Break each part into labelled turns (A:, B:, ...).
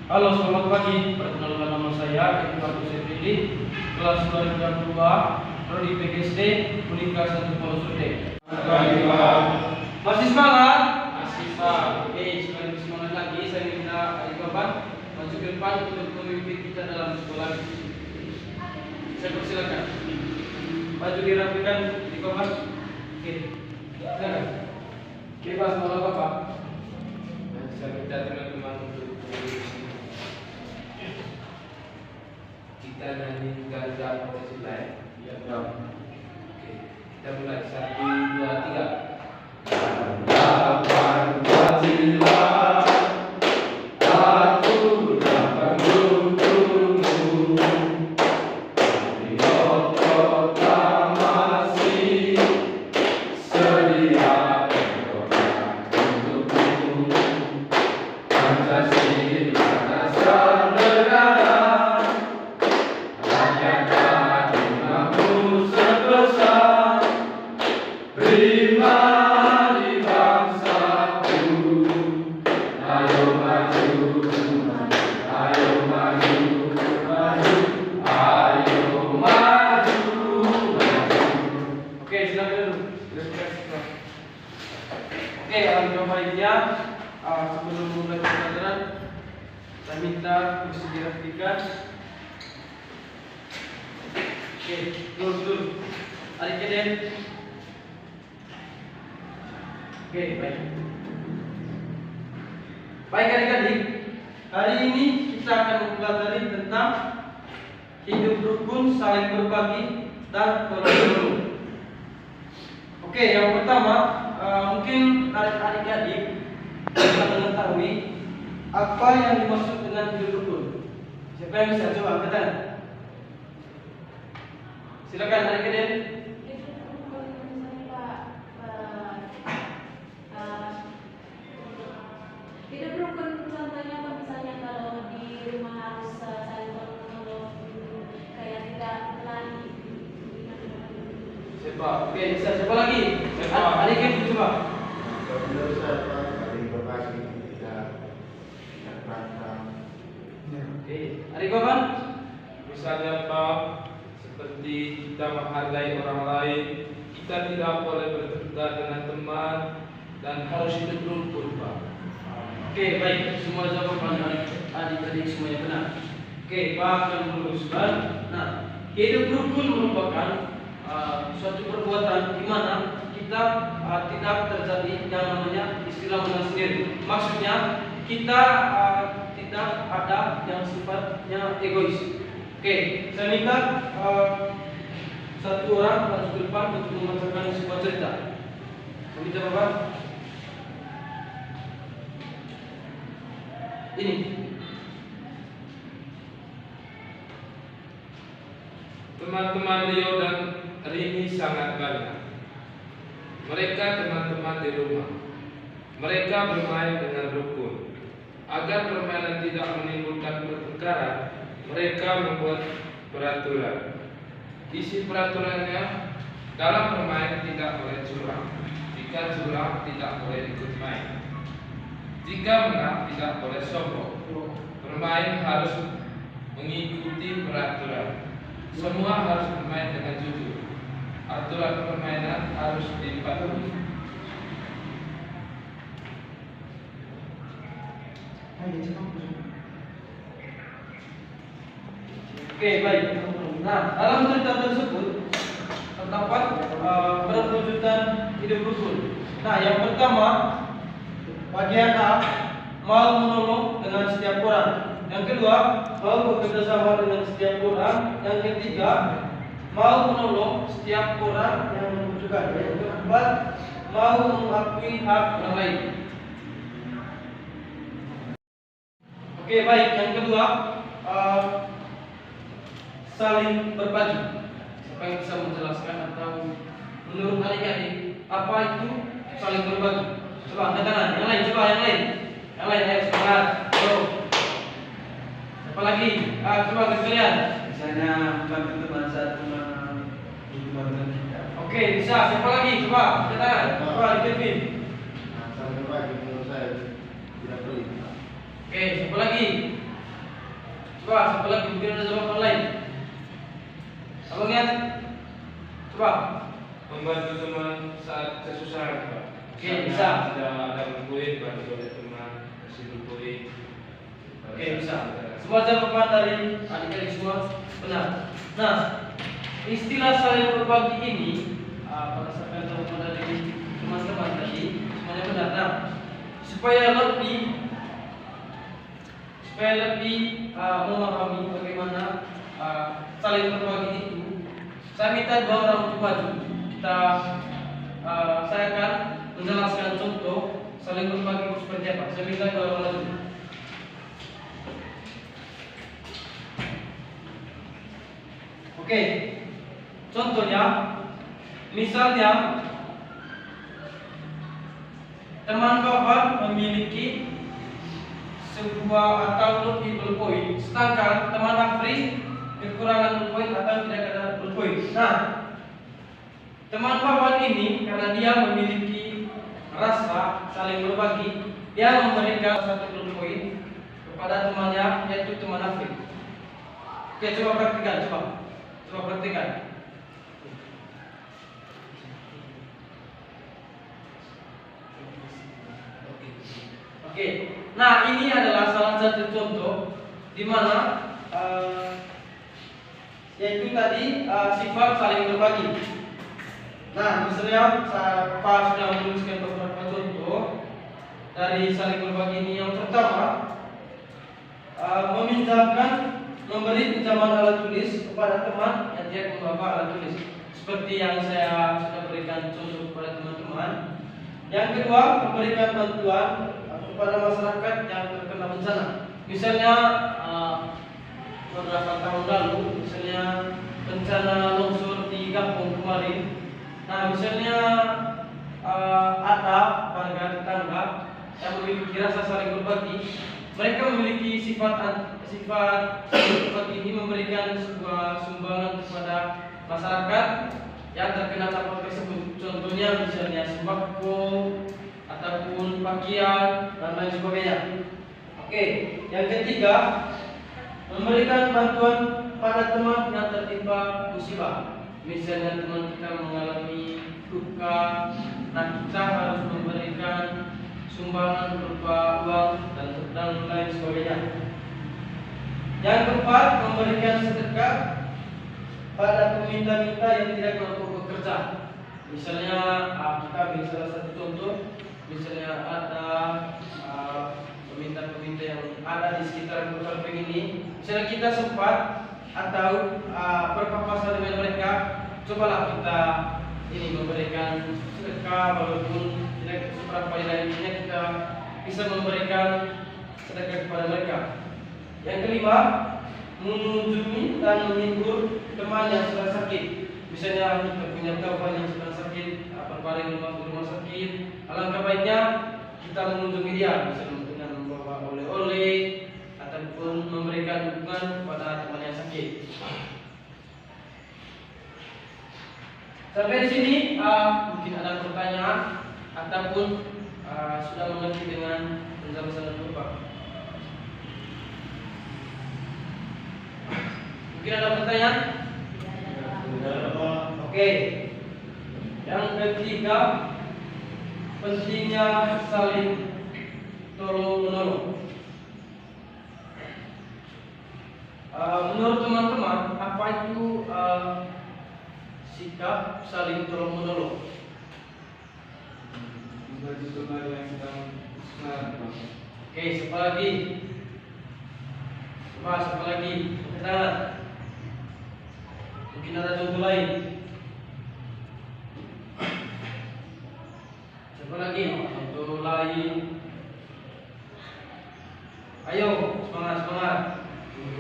A: Halo, selamat pagi. Perkenalkan nama saya Ibnu Agus Efridi, kelas 2022, prodi PGSD, Unika 1 Polosurte.
B: Pagi, Pak.
A: Masih semangat?
B: Masih, Pak.
A: Oke, sekali semangat lagi. Saya minta adik bapak maju ke depan untuk memimpin kita dalam sekolah. Saya persilakan. Maju dirapikan di bapak. Oke, silakan. Bebas malah bapak.
B: Saya minta teman-teman untuk kita nyanyikan Pancasila ya.
A: Ya,
B: Oke, kita mulai 1, 2, 3.
C: Pancasila, aturan pendukungmu, patriot proklamasi, sedia untukmu. Pancasila dasar negara, rakyat dan umatmu sebesar, prima di bangsaku. Ayo maju, ayo maju, maju, ayo maju, maju.
A: Oke, silakan dulu. Oke, alhamdulillah baiknya. Sebelum mulai pembelajaran, saya minta kursi dirapikan. Oke, dulu. Adik keden. Oke, baik. Baik adik-adik, hari ini kita akan mempelajari tentang hidup rukun, saling berbagi, dan tolong menolong. Oke, yang pertama, mungkin adik-adik bisa mengetahui apa yang dimaksud dengan hidup rukun. Siapa yang bisa coba katakan? Silakan adik-adik.
D: Hidup rukun contohnya apa, misalnya kalau di rumah harus saling tolong-menolong, kayak tidak berlari.
A: Siapa? Oke, bisa siapa lagi? Adik-adik coba.
E: Menurut saya Pak, saling berbagi, tidak berantem.
A: Oke, adik kawan.
B: Misalnya Pak, seperti kita menghargai orang lain, kita tidak boleh bertengkar dengan teman dan harus hidup rukun Pak.
A: Oke, baik. Semua jawaban adik-adik semuanya benar. Oke, Pak akan meluruskan. Nah, hidup rukun merupakan suatu perbuatan di mana kita tidak terjadi yang namanya istilah menang sendiri. Maksudnya kita tidak ada yang sifatnya egois. Oke, saya minta satu orang maju ke depan untuk membacakan sebuah cerita. Saya minta Bapak. Ini.
B: Teman-teman Rio dan Rini sangat banyak. Mereka teman-teman di rumah. Mereka bermain dengan rukun. Agar permainan tidak menimbulkan pertengkaran, mereka membuat peraturan. Isi peraturannya, dalam bermain tidak boleh curang. Jika curang, tidak boleh ikut main. Jika menang, tidak boleh sombong. Bermain harus mengikuti peraturan. Semua harus bermain dengan jujur. Aturan permainan harus dipatuhi.
A: Oke, baik. Nah, dalam cerita tersebut terdapat perwujudan hidup rukun. Nah, yang pertama, bagian A, mau menolong dengan setiap orang. Yang kedua, mau bekerja sama dengan setiap orang. Yang ketiga, mau menolong setiap orang yang membutuhkan. Yang keempat, mau mengakui hak orang lain. Oke, baik. Yang kedua, saling berbagi. Siapa yang bisa menjelaskan atau menurut adik-adik apa itu saling berbagi? Coba angkat tangan. Yang lain, coba yang lain. Yang lain, ayo semangat. Siapa lagi? Coba kalian.
E: Misalnya membantu teman saat membantu kita.
A: Oke, bisa. Siapa lagi? Coba angkat tangan. Coba Kevin.
E: Nah, saling berbagi menurut saya tidak perlu.
A: Oke, siapa lagi? Coba, siapa lagi? Mungkin ada jawaban lain. Abang ingat? Coba.
B: Membantu teman saat kesusahan, Pak.
A: Oke, bisa.
B: Ada bukuin, bantu oleh teman, kasih bukuin.
A: Oke, bisa. Semua jawaban dari adik-adik semua benar. Nah, istilah saling berbagi ini berdasarkan jawaban dari teman-teman tadi semuanya benar. Nah, supaya lebih memahami bagaimana saling berbagi itu, saya minta dua orang untuk maju. Saya akan menjelaskan contoh saling berbagi itu seperti apa. Saya minta dua orang maju. Oke, contohnya, misalnya teman Bapak memiliki sebuah atau lebih ballpoint, sedangkan teman Afri kekurangan ballpoint atau tidak ada ballpoint. Nah, teman Bapak ini karena dia memiliki rasa saling berbagi, dia memberikan satu ballpoint kepada temannya, yaitu teman Afri. Oke, coba praktikkan, coba praktikkan. Oke, nah ini adalah salah satu contoh di mana yaitu tadi sifat saling berbagi. Nah, misalnya Pak sudah menuliskan beberapa contoh dari saling berbagi ini. Yang pertama, memberi pinjaman alat tulis kepada teman yang tidak membawa alat tulis, seperti yang saya sudah berikan contoh kepada teman-teman. Yang kedua, memberikan bantuan kepada masyarakat yang terkena bencana. Misalnya beberapa tahun lalu, misalnya bencana longsor di kampung kemarin. Nah, misalnya ada warga tetangga yang memiliki rasa saling berbagi. Mereka memiliki sifat berbagi ini, memberikan sebuah sumbangan kepada masyarakat yang terkena dampak tersebut. Contohnya misalnya sembako ataupun pakaian dan lain sebagainya. Oke, yang ketiga, memberikan bantuan pada teman yang tertimpa musibah. Misalnya teman kita mengalami luka, nah kita harus memberikan sumbangan berupa uang dan lain sebagainya. Yang keempat, memberikan sedekah pada peminta-minta yang tidak mampu bekerja. Misalnya kita ambil salah satu contoh, misalnya ada peminta-peminta yang ada di sekitar kota ini. Misalnya kita sempat atau berpapasan dengan mereka, cobalah kita ini memberikan sedekah, walaupun tidak seberapa nilainya, kita bisa memberikan sedekah kepada mereka. Yang kelima, mengunjungi dan menghibur teman yang sedang sakit. Misalnya kita punya kawan yang sedang sakit, berbaring di rumah sakit, alangkah baiknya kita mengunjungi dia, misalnya dengan membawa oleh-oleh ataupun memberikan dukungan kepada teman yang sakit. Sampai di sini mungkin ada pertanyaan ataupun sudah mengerti dengan penjelasan Bapak. Mungkin ada pertanyaan? Oke. Yang ketiga, pentingnya saling tolong-menolong. Menurut teman-teman, apa itu sikap saling tolong-menolong?
B: Membantu teman yang sedang kesusahan.
A: Oke, siapa lagi? Coba, siapa lagi? Tangan. Mungkin ada contoh lain. Siapa lagi? Contoh lain. Ayo, semangat.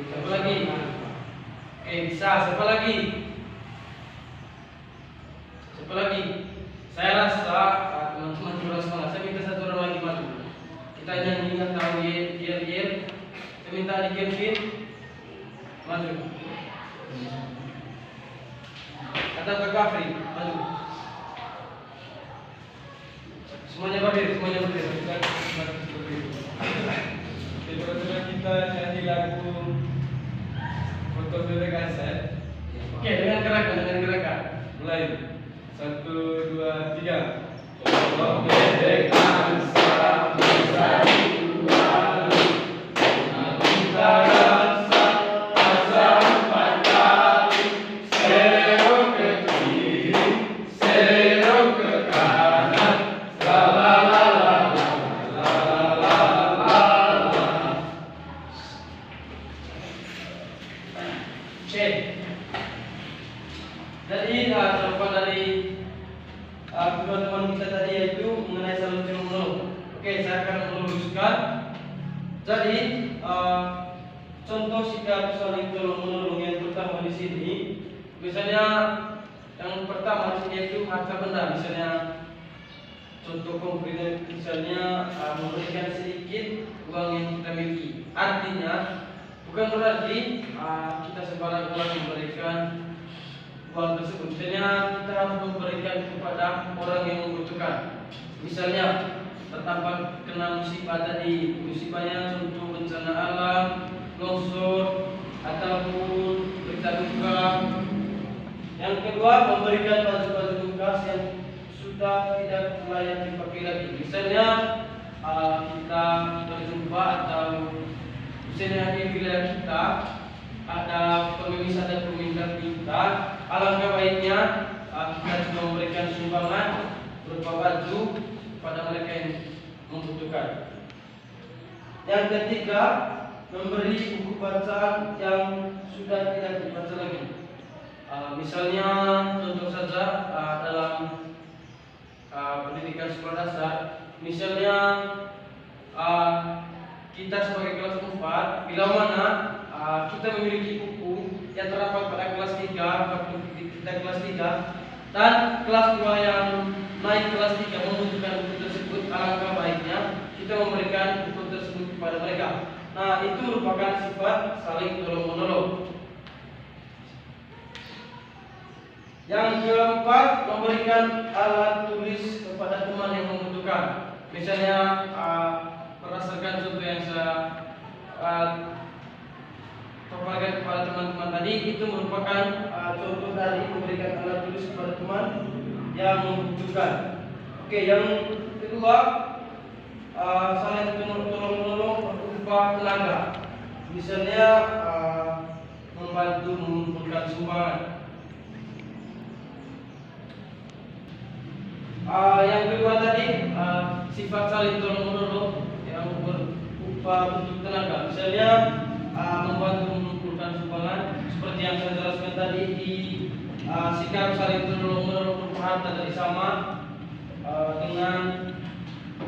A: Siapa lagi? Oke, bisa. Siapa lagi? Saya rasa teman-teman kurang semangat. Saya minta satu orang lagi maju. Kita nyanyi atau yel. Saya minta adik Kevin maju. Atau Kak Gafri maju. Semuanya berdiri.
B: Di pertemuan kita nyanyi lagu foto PPKS ya.
A: Oke, dengan gerakan.
B: Mulai. 1, 2, 3.
C: Kemerdekaan bangsa Tuhan, kita rasa empat kali, serong ke kiri, serong ke kanan, la la la la la la la la.
A: Oke. Jadi terlepas dari teman kita tadi yaitu mengenai saling tolong-menolong. Oke, saya akan meluruskan. Jadi contoh sikap saling tolong-menolong yang pertama di sini, misalnya yang pertama di sini yaitu harta benda. Misalnya contoh konkretnya, misalnya memberikan sedikit uang yang kita miliki. Artinya bukan berarti kita sembarang uang memberikan uang tersebut. Misalnya kita harus memberikan kepada orang yang membutuhkan. Misalnya terdapat kena musibah tadi, musibahnya contoh bencana alam, longsor ataupun berita duka. Yang kedua, memberikan baju-baju bekas yang sudah tidak layak dipakai lagi. Misalnya kita berjumpa atau misalnya di wilayah kita ada pengemis ada peminta kita, alangkah baiknya kita juga memberikan sumbangan berupa baju kepada mereka yang membutuhkan. Yang ketiga, memberi buku bacaan yang sudah tidak dibaca lagi. Misalnya contoh saja dalam pendidikan sekolah dasar, misalnya kita sebagai kelas 4, bila mana kita memiliki buku yang terdapat pada kelas 3, waktu kita kelas 3, dan kelas 2 yang naik kelas 3 membutuhkan buku tersebut, alangkah baiknya kita memberikan buku tersebut kepada mereka. Nah, itu merupakan sifat saling tolong-menolong. Yang keempat, memberikan alat tulis kepada teman yang membutuhkan. Misalnya berdasarkan contoh yang saya paparkan kepada teman-teman tadi, itu merupakan contoh dari memberikan alat tulis kepada teman yang membutuhkan. Oke, yang kedua, saling tolong-menolong berupa tenaga. Misalnya membantu mengumpulkan sumbangan. Yang kedua tadi sifat saling tolong-menolong yang berupa bentuk tenaga. Misalnya membantu mengumpulkan sumbangan seperti yang saya jelaskan tadi di sikap saling tolong-menolong berupa harta tadi sama dengan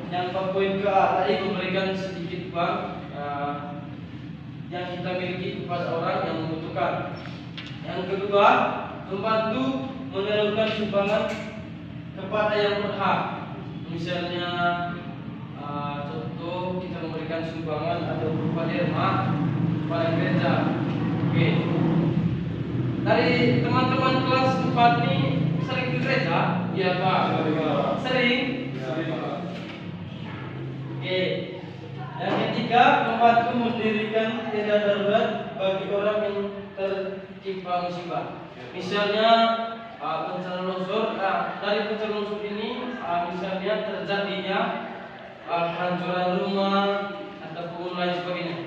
A: yang poin ke A tadi memberikan sedikit uang yang kita miliki kepada orang yang membutuhkan. Yang kedua, membantu menyalurkan sumbangan kepada yang berhak. Misalnya contoh kita memberikan sumbangan atau berupa derma kepada gereja. Oke. Dari teman-teman kelas 4 ini sering ke gereja? Iya Pak. Sering? Oke. Yang ketiga, membantu mendirikan tenda darurat bagi orang yang tertimpa musibah. Misalnya bencana longsor. Dari bencana longsor ini misalnya terjadinya kehancuran rumah ataupun lain sebagainya.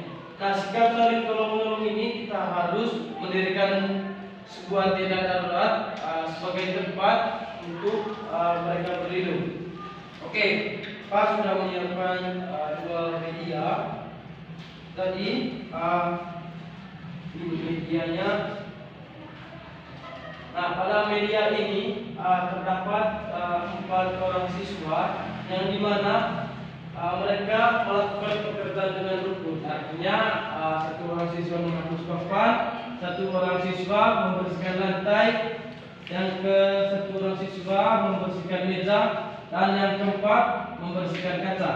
A: Nah, sikap saling tolong-menolong ini kita harus mendirikan sebuah tenda darurat sebagai tempat untuk mereka berlindung. Oke, Pak sudah menyiapkan dua media. Tadi ini medianya. Nah, pada media ini terdapat 4 orang siswa yang dimana mereka melakukan pekerjaan dengan rukun. Artinya satu orang siswa menghapus papan, satu orang siswa membersihkan lantai, yang ke satu orang siswa membersihkan meja, dan yang keempat membersihkan kaca.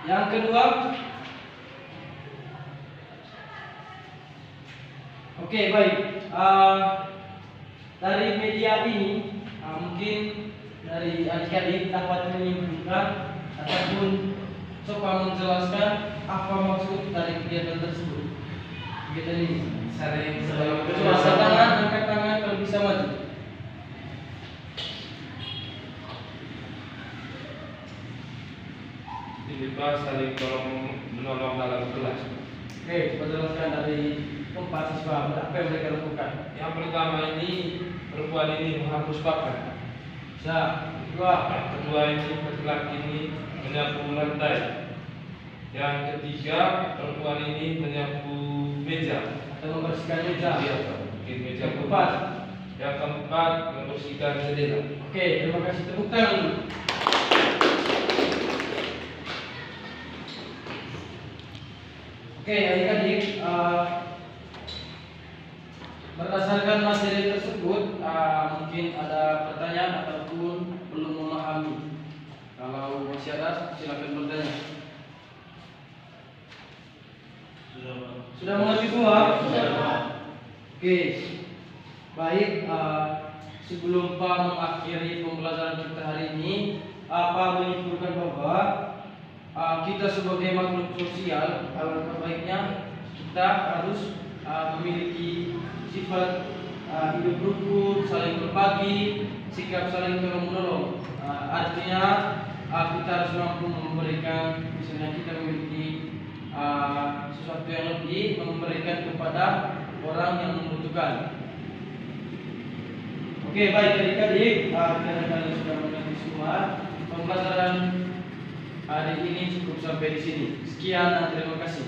A: Yang kedua, oke, baik. Dari media ini mungkin dari adik-adik dapat menyimpulkan ataupun coba menjelaskan apa maksud dari kegiatan tersebut. Kegiatan ini.
B: Saling
A: Coba angkat tangan, angkat tangan kalau bisa maju.
B: Tiba saling tolong menolong dalam kelas.
A: Oke, coba jelaskan dari 4 siswa apa yang mereka lakukan.
B: Yang pertama ini perempuan ini menghapuspakan. Kedua ini laki-laki ini menyapu lantai. Yang ketiga perempuan ini menyapu meja
A: Atau membersihkan meja.
B: Iya, bikin meja.
A: Yang keempat.
B: Yang keempat membersihkan jendela.
A: Oke, terima kasih. Tepuk tangan dulu. Oke, adik-adik, berdasarkan materi tersebut, mungkin ada pertanyaan ataupun belum memahami. Kalau masih ada, silakan bertanya. Sudah mengerti semua? Oke, baik. Sebelum Pak mengakhiri pembelajaran kita hari ini, Pak menyimpulkan bahwa kita sebagai makhluk sosial, alangkah baiknya kita harus memiliki sifat hidup rukun, saling berbagi, sikap saling tolong menolong. Artinya kita harus mampu memberikan, misalnya kita memiliki sesuatu yang lebih, memberikan kepada orang yang membutuhkan. Oke, baik adik-adik, karena kalian sudah mengerti semua, pembelajaran hari ini cukup sampai di sini. Sekian dan terima kasih.